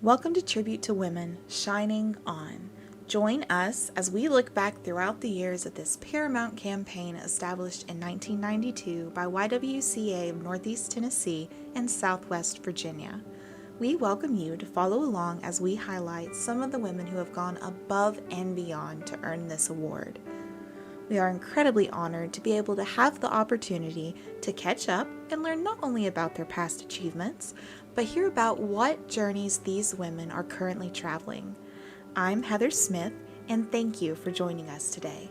Welcome to Tribute to Women, Shining On. Join us as we look back throughout the years of this paramount campaign established in 1992 by YWCA of Northeast Tennessee and Southwest Virginia. We welcome you to follow along as we highlight some of the women who have gone above and beyond to earn this award. We are incredibly honored to be able to have the opportunity to catch up and learn not only about their past achievements, but hear about what journeys these women are currently traveling. I'm Heather Smith, and thank you for joining us today.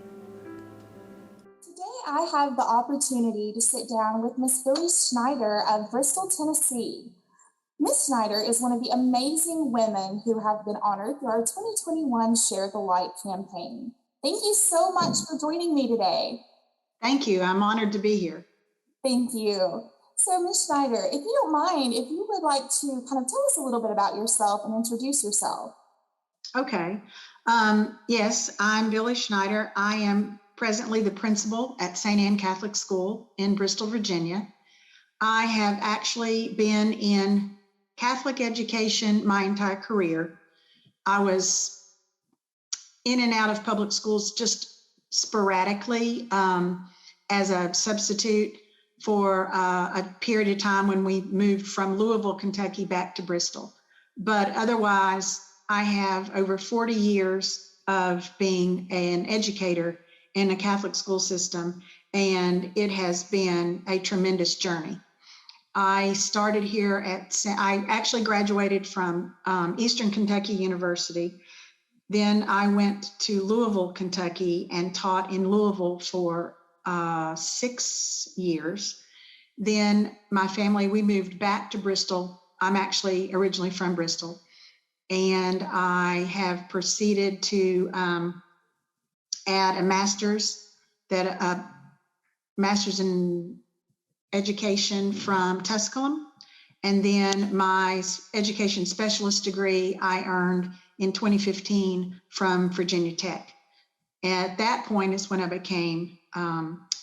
Today I have the opportunity to sit down with Miss Billie Schneider of Bristol, Tennessee. Miss Schneider is one of the amazing women who have been honored through our 2021 Share the Light campaign. Thank you so much for joining me today. Thank you. I'm honored to be here. Thank you. So, Ms. Schneider, if you don't mind, if you would like to kind of tell us a little bit about yourself and introduce yourself. Okay. Yes, I'm Billie Schneider. I am presently the principal at St. Anne Catholic School in Bristol, Virginia. I have actually been in Catholic education my entire career. I was in and out of public schools just sporadically as a substitute for a period of time when we moved from Louisville, Kentucky back to Bristol. But otherwise, I have over 40 years of being an educator in a Catholic school system, and it has been a tremendous journey. I started here I actually graduated from Eastern Kentucky University. Then I went to Louisville, Kentucky, and taught in Louisville for 6 years. Then my family, we moved back to Bristol. I'm actually originally from Bristol. And I have proceeded to add a master's in education from Tusculum. And then my education specialist degree I earned in 2015 from Virginia Tech. At that point is when I became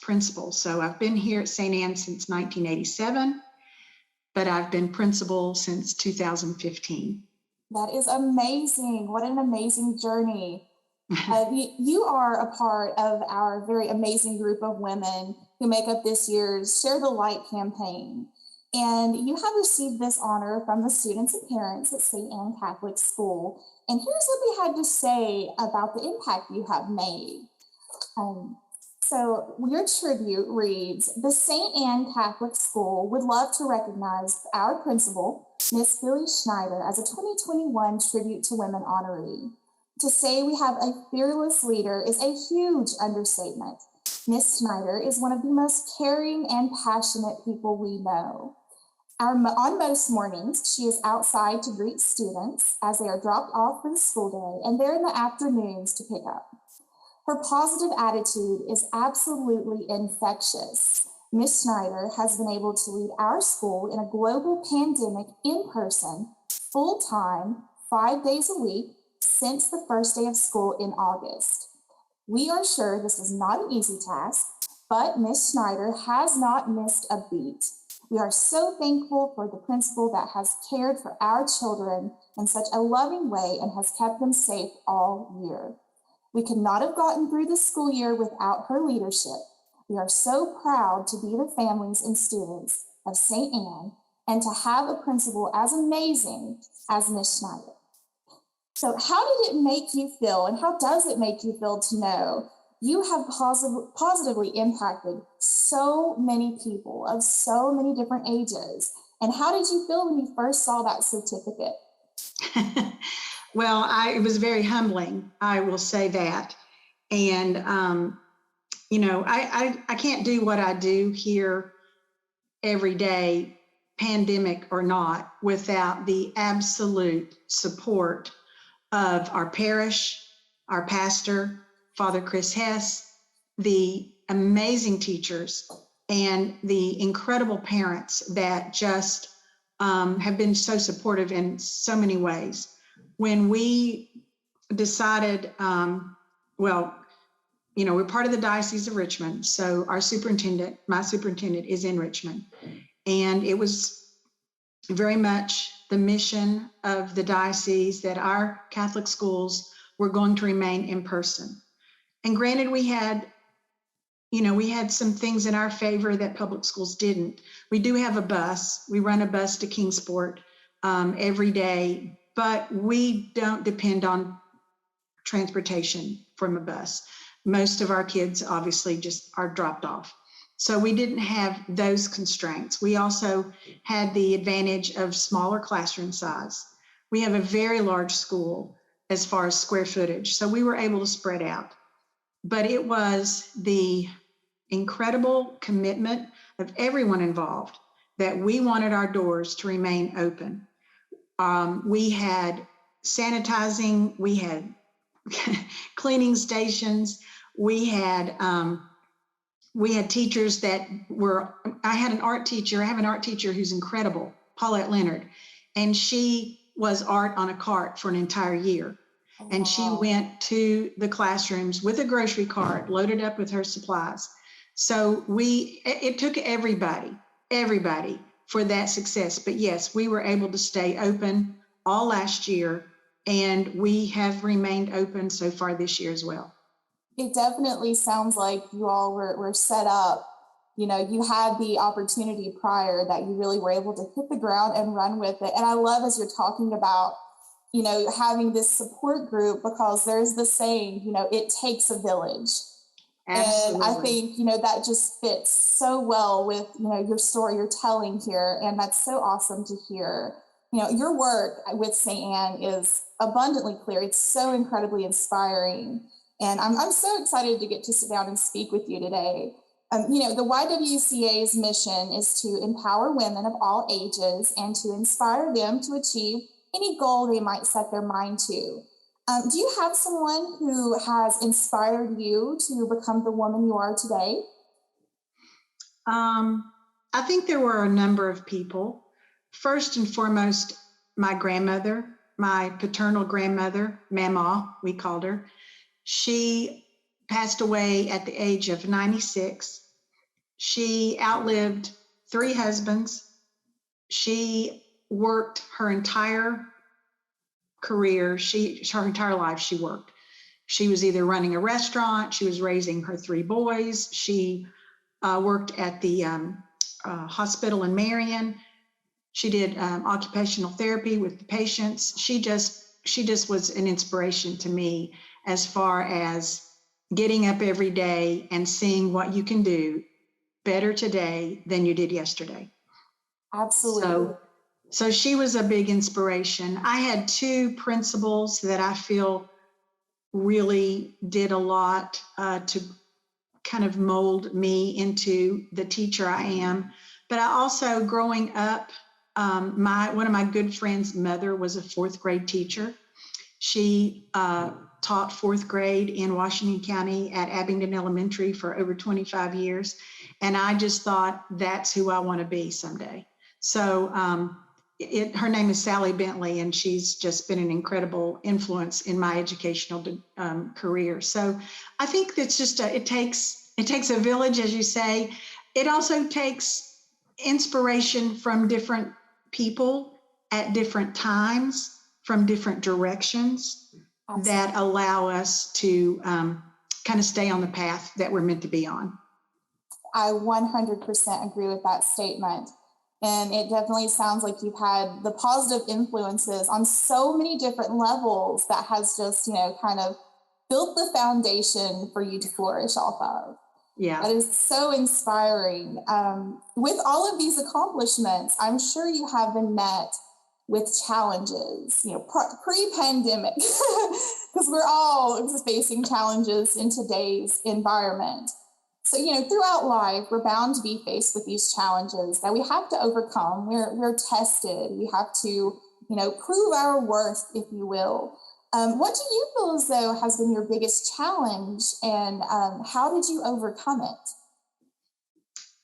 principal. So I've been here at St. Anne since 1987, but I've been principal since 2015. That is amazing. What an amazing journey. You are a part of our very amazing group of women who make up this year's Share the Light campaign. And you have received this honor from the students and parents at St. Anne Catholic School. And here's what we had to say about the impact you have made. So your tribute reads, the St. Anne Catholic School would love to recognize our principal, Miss Billie Schneider, as a 2021 Tribute to Women honoree. To say we have a fearless leader is a huge understatement. Miss Schneider is one of the most caring and passionate people we know. On most mornings, she is outside to greet students as they are dropped off for the school day, and there in the afternoons to pick up. Her positive attitude is absolutely infectious. Miss Schneider has been able to lead our school in a global pandemic in person, full-time, 5 days a week, since the first day of school in August. We are sure this is not an easy task, but Miss Schneider has not missed a beat. We are so thankful for the principal that has cared for our children in such a loving way and has kept them safe all year. We could not have gotten through the school year without her leadership. We are so proud to be the families and students of St. Anne and to have a principal as amazing as Miss Schneider. So how did it make you feel, and how does it make you feel to know you have positively impacted so many people of so many different ages? And how did you feel when you first saw that certificate? Well, it was very humbling, I will say that. And, I can't do what I do here every day, pandemic or not, without the absolute support of our parish, our pastor, Father Chris Hess, the amazing teachers, and the incredible parents that just have been so supportive in so many ways. When we decided, we're part of the Diocese of Richmond, so my superintendent is in Richmond, and it was very much the mission of the diocese that our Catholic schools were going to remain in person. And granted, we had some things in our favor that public schools didn't. We do have a bus. We run a bus to Kingsport every day, but we don't depend on transportation from a bus. Most of our kids obviously just are dropped off. So we didn't have those constraints. We also had the advantage of smaller classroom size. We have a very large school as far as square footage, so we were able to spread out. But it was the incredible commitment of everyone involved that we wanted our doors to remain open. We had sanitizing, we had cleaning stations, we had teachers that were, I have an art teacher who's incredible, Paulette Leonard, and she was art on a cart for an entire year. Oh, and she went to the classrooms with a grocery cart loaded up with her supplies. So it took everybody for that success. But yes, we were able to stay open all last year, and we have remained open so far this year as well. It definitely sounds like you all were set up. You know, you had the opportunity prior that you really were able to hit the ground and run with it. And I love, as you're talking about, you know, having this support group, because there's the saying, you know, it takes a village. Absolutely. And I think, you know, that just fits so well with, you know, your story you're telling here. And that's so awesome to hear. You know, your work with St. Anne is abundantly clear. It's so incredibly inspiring. And I'm so excited to get to sit down and speak with you today. You know, the YWCA's mission is to empower women of all ages and to inspire them to achieve any goal they might set their mind to. Do you have someone who has inspired you to become the woman you are today? I think there were a number of people. First and foremost, my grandmother, my paternal grandmother, Mama, we called her. She passed away at the age of 96. She outlived 3 husbands. She worked her entire career. Her entire life she worked. She was either running a restaurant, she was raising her 3 boys, she worked at the hospital in Marion. She did occupational therapy with the patients. She just was an inspiration to me as far as getting up every day and seeing what you can do better today than you did yesterday. Absolutely. So she was a big inspiration. I had 2 principals that I feel really did a lot to kind of mold me into the teacher I am. But I also, growing up, one of my good friends' mother was a 4th grade teacher. She taught 4th grade in Washington County at Abingdon Elementary for over 25 years. And I just thought, that's who I want to be someday. So her name is Sally Bentley, and she's just been an incredible influence in my educational career. So I think that's just, it takes a village, as you say. It also takes inspiration from different people at different times, from different directions. Absolutely. That allow us to kind of stay on the path that we're meant to be on. I 100% agree with that statement. And it definitely sounds like you've had the positive influences on so many different levels that has just, you know, kind of built the foundation for you to flourish off of. Yeah. That is so inspiring. With all of these accomplishments, I'm sure you have been met with challenges, you know, pre-pandemic, because we're all facing challenges in today's environment. So, you know, throughout life, we're bound to be faced with these challenges that we have to overcome. We're tested. We have to, you know, prove our worth, if you will. What do you feel as though has been your biggest challenge, and how did you overcome it?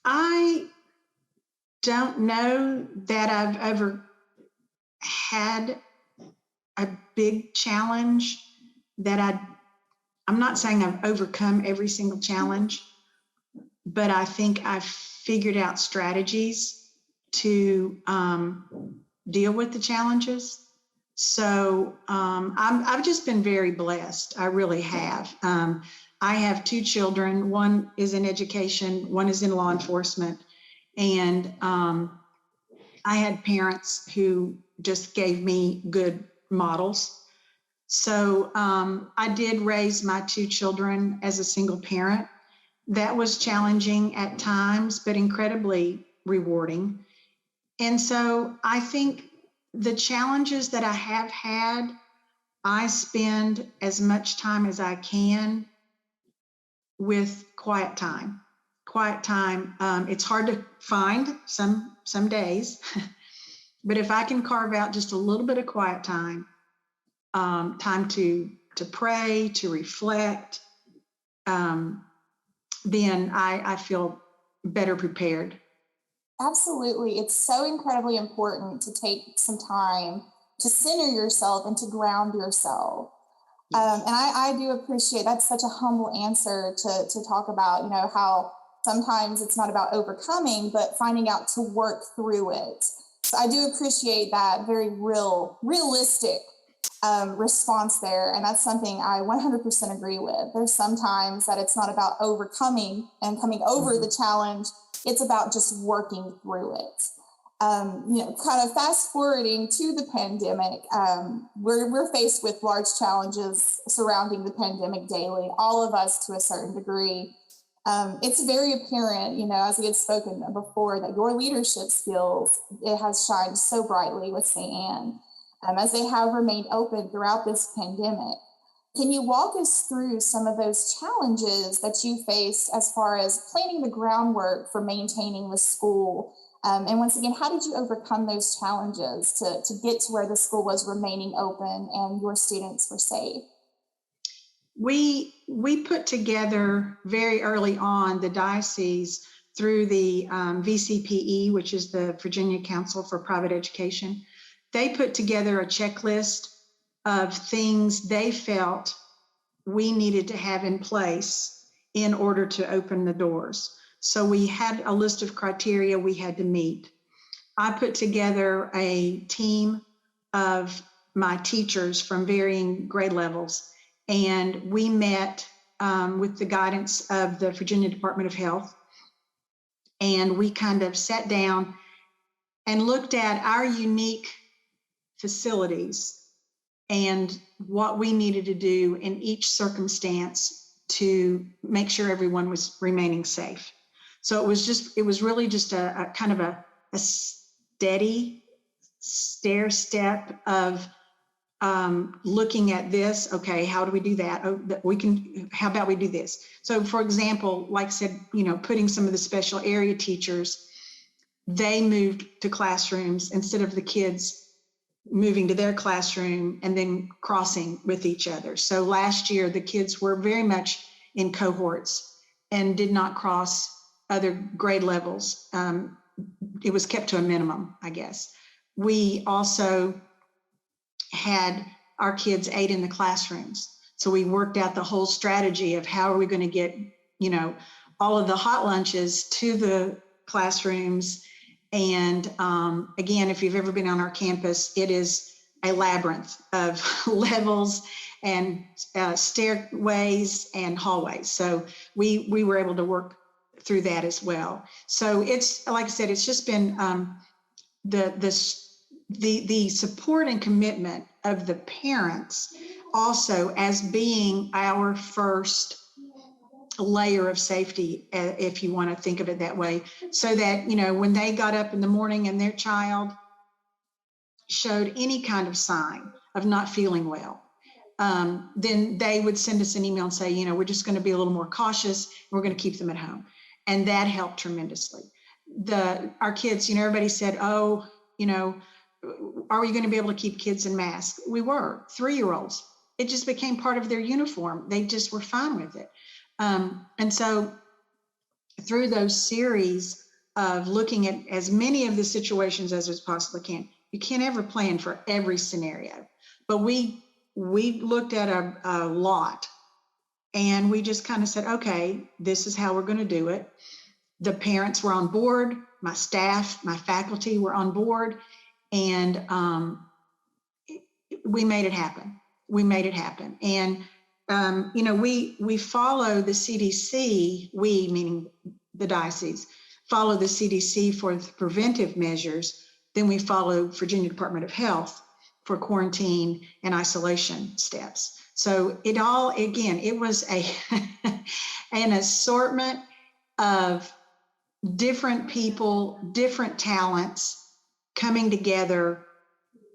I don't know that I've ever had a big challenge that I'm not saying I've overcome every single challenge, but I think I've figured out strategies to deal with the challenges. So I've just been very blessed. I really have. I have two children. One is in education, one is in law enforcement. And I had parents who just gave me good models. So I did raise my two children as a single parent. That was challenging at times, but incredibly rewarding. And so I think the challenges that I have had, I spend as much time as I can with quiet time. Quiet time, it's hard to find some days, but if I can carve out just a little bit of quiet time, time to pray, to reflect, then I feel better prepared. Absolutely. It's so incredibly important to take some time to center yourself and to ground yourself. And I do appreciate that's such a humble answer to talk about, how sometimes it's not about overcoming, but finding out to work through it. So I do appreciate that very realistic response there. And that's something I 100% agree with. There's sometimes that it's not about overcoming and coming over the challenge. It's about just working through it. Kind of fast forwarding to the pandemic, we're faced with large challenges surrounding the pandemic daily, all of us to a certain degree. It's very apparent, as we had spoken before, that your leadership skills, it has shined so brightly with St. Anne, as they have remained open throughout this pandemic. Can you walk us through some of those challenges that you faced as far as planning the groundwork for maintaining the school? And once again, how did you overcome those challenges to get to where the school was remaining open and your students were safe? We put together very early on, the diocese, through the VCPE, which is the Virginia Council for Private Education. They put together a checklist of things they felt we needed to have in place in order to open the doors. So we had a list of criteria we had to meet. I put together a team of my teachers from varying grade levels, and we met with the guidance of the Virginia Department of Health, and we kind of sat down and looked at our unique facilities and what we needed to do in each circumstance to make sure everyone was remaining safe. So it was really just a kind of a steady stair step of looking at this. Okay, how do we do that? How about we do this? So for example, like I said, putting some of the special area teachers, they moved to classrooms instead of the kids moving to their classroom and then crossing with each other. So last year, the kids were very much in cohorts and did not cross other grade levels. It was kept to a minimum, I guess. We also had our kids ate in the classrooms. So we worked out the whole strategy of how are we going to get, all of the hot lunches to the classrooms. And again, if you've ever been on our campus, it is a labyrinth of levels and stairways and hallways. So we were able to work through that as well. So it's, like I said, it's just been the support and commitment of the parents also as being our first layer of safety, if you want to think of it that way, so that, when they got up in the morning and their child showed any kind of sign of not feeling well, then they would send us an email and say, we're just going to be a little more cautious. We're going to keep them at home. And that helped tremendously. Our kids, everybody said, are we going to be able to keep kids in masks? We were. 3-year-olds. It just became part of their uniform. They just were fine with it. And so through those series of looking at as many of the situations as we possibly can, you can't ever plan for every scenario, but we looked at a lot, and we just kind of said, okay, this is how we're going to do it. The parents were on board, my staff, my faculty were on board, And we made it happen. We made it happen. And, we follow the CDC, we, meaning the diocese, follow the CDC for the preventive measures. Then we follow Virginia Department of Health for quarantine and isolation steps. So it was an assortment of different people, different talents coming together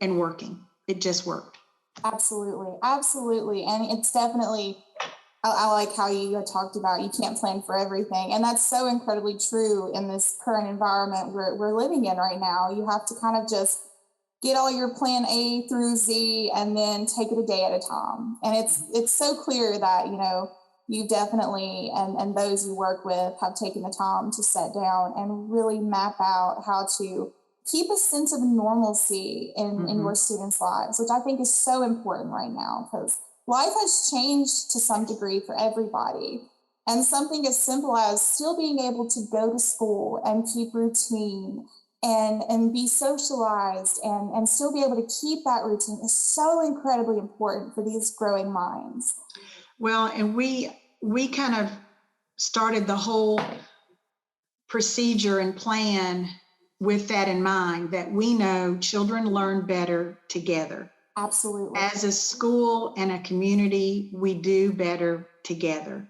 and working. It just worked. Absolutely. Absolutely. And it's definitely, I like how you had talked about you can't plan for everything. And that's so incredibly true in this current environment we're living in right now. You have to kind of just get all your plan A through Z and then take it a day at a time. And it's so clear that, you definitely, and those you work with have taken the time to sit down and really map out how to keep a sense of normalcy in your students' lives, which I think is so important right now because life has changed to some degree for everybody. And something as simple as still being able to go to school and keep routine and be socialized and still be able to keep that routine is so incredibly important for these growing minds. Well, and we kind of started the whole procedure and plan with that in mind, that we know children learn better together. Absolutely. As a school and a community, we do better together.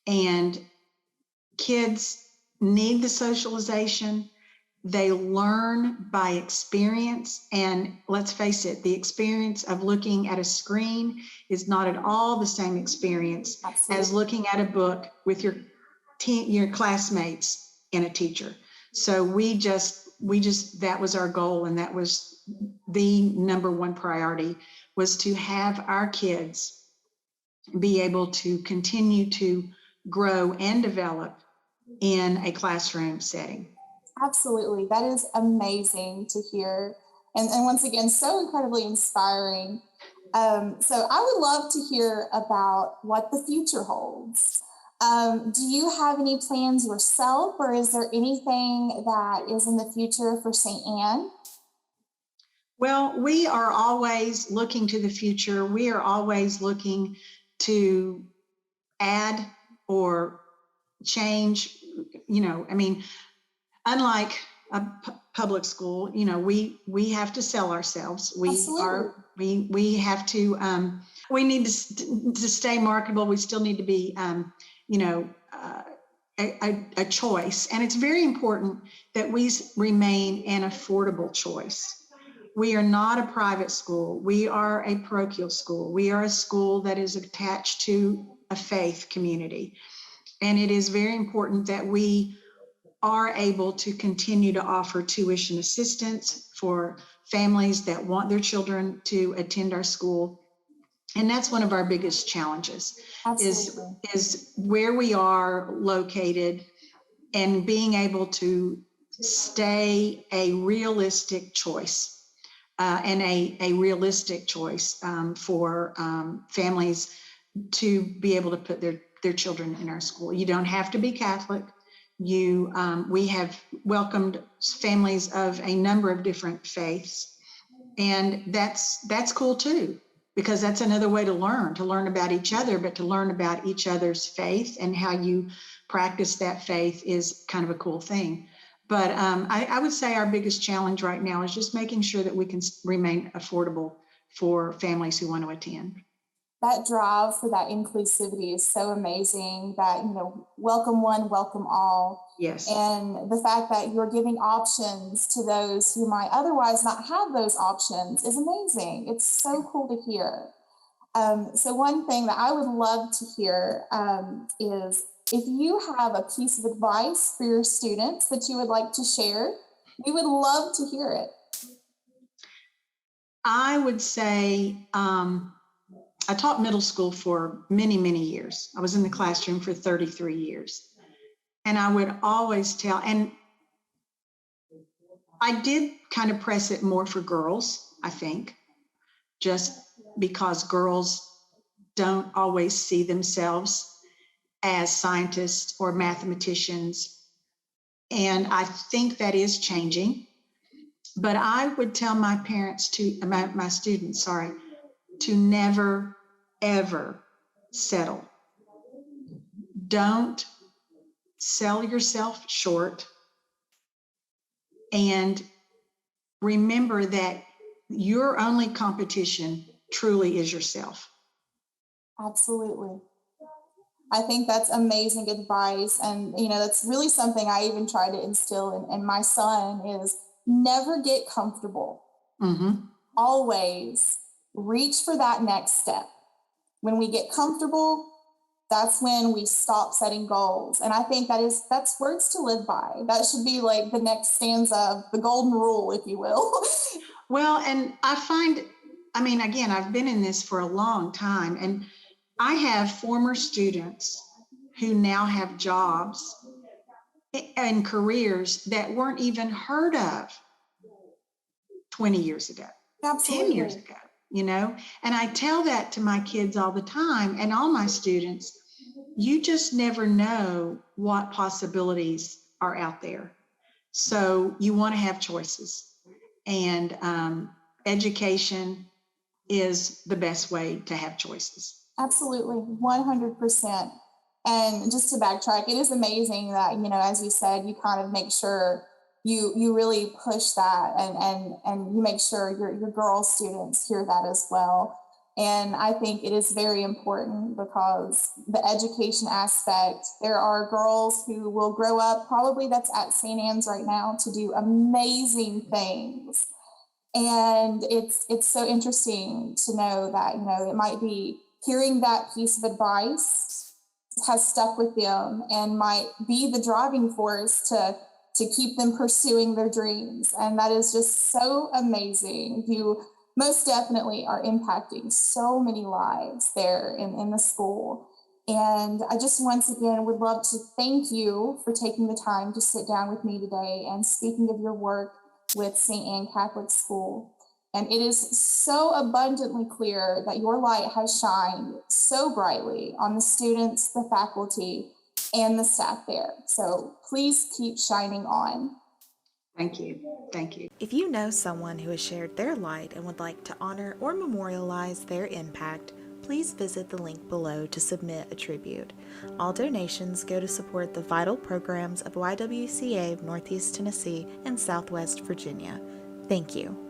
And kids need the socialization. They learn by experience. And let's face it, the experience of looking at a screen is not at all the same experience as looking at a book with your classmates and a teacher. So we just, that was our goal. And that was the number one priority, was to have our kids be able to continue to grow and develop in a classroom setting. Absolutely. That is amazing to hear. And once again, so incredibly inspiring. So I would love to hear about what the future holds. Do you have any plans yourself, or is there anything that is in the future for St. Anne? Well, we are always looking to the future. We are always looking to add or change, unlike a public school, we have to sell ourselves. We have to, we need to stay marketable. We still need to be, a choice. And it's very important that we remain an affordable choice. We are not a private school. We are a parochial school. We are a school that is attached to a faith community. And it is very important that we are able to continue to offer tuition assistance for families that want their children to attend our school. And that's one of our biggest challenges, is where we are located and being able to stay a realistic choice and a realistic choice for families to be able to put their children in our school. You don't have to be Catholic. We have welcomed families of a number of different faiths, and that's cool too, because that's another way to learn about each other, but to learn about each other's faith and how you practice that faith is kind of a cool thing. But I would say our biggest challenge right now is just making sure that we can remain affordable for families who want to attend. That drive for that inclusivity is so amazing, that, welcome one, welcome all. Yes. And the fact that you're giving options to those who might otherwise not have those options is amazing. It's so cool to hear. So one thing that I would love to hear is if you have a piece of advice for your students that you would like to share, we would love to hear it. I would say, I taught middle school for many, many years. I was in the classroom for 33 years. And I would always tell, and I did kind of press it more for girls, I think, just because girls don't always see themselves as scientists or mathematicians. And I think that is changing. But I would tell my parents my students, sorry, to never, ever settle. Don't sell yourself short. And remember that your only competition truly is yourself. Absolutely. I think that's amazing advice. And, that's really something I even try to instill in my son is never get comfortable. Mm-hmm. Always reach for that next step. When we get comfortable, that's when we stop setting goals. And I think that's words to live by. That should be like the next stanza of the golden rule, if you will. Well, and I find, again, I've been in this for a long time, and I have former students who now have jobs and careers that weren't even heard of 20 years ago, Absolutely. 10 years ago, and I tell that to my kids all the time and all my students. You just never know what possibilities are out there. So you want to have choices, and education is the best way to have choices. Absolutely, 100%. And just to backtrack, it is amazing that, as you said, you kind of make sure you really push that and you make sure your girl students hear that as well. And I think it is very important because the education aspect, there are girls who will grow up, probably that's at St. Anne's right now, to do amazing things. And it's so interesting to know that, it might be hearing that piece of advice has stuck with them and might be the driving force to keep them pursuing their dreams. And that is just so amazing. You most definitely are impacting so many lives there in the school. And I just once again would love to thank you for taking the time to sit down with me today and speaking of your work with St. Anne Catholic School. And it is so abundantly clear that your light has shined so brightly on the students, the faculty, and the staff there. So please keep shining on. Thank you. Thank you. If you know someone who has shared their light and would like to honor or memorialize their impact, please visit the link below to submit a tribute. All donations go to support the vital programs of YWCA of Northeast Tennessee and Southwest Virginia. Thank you.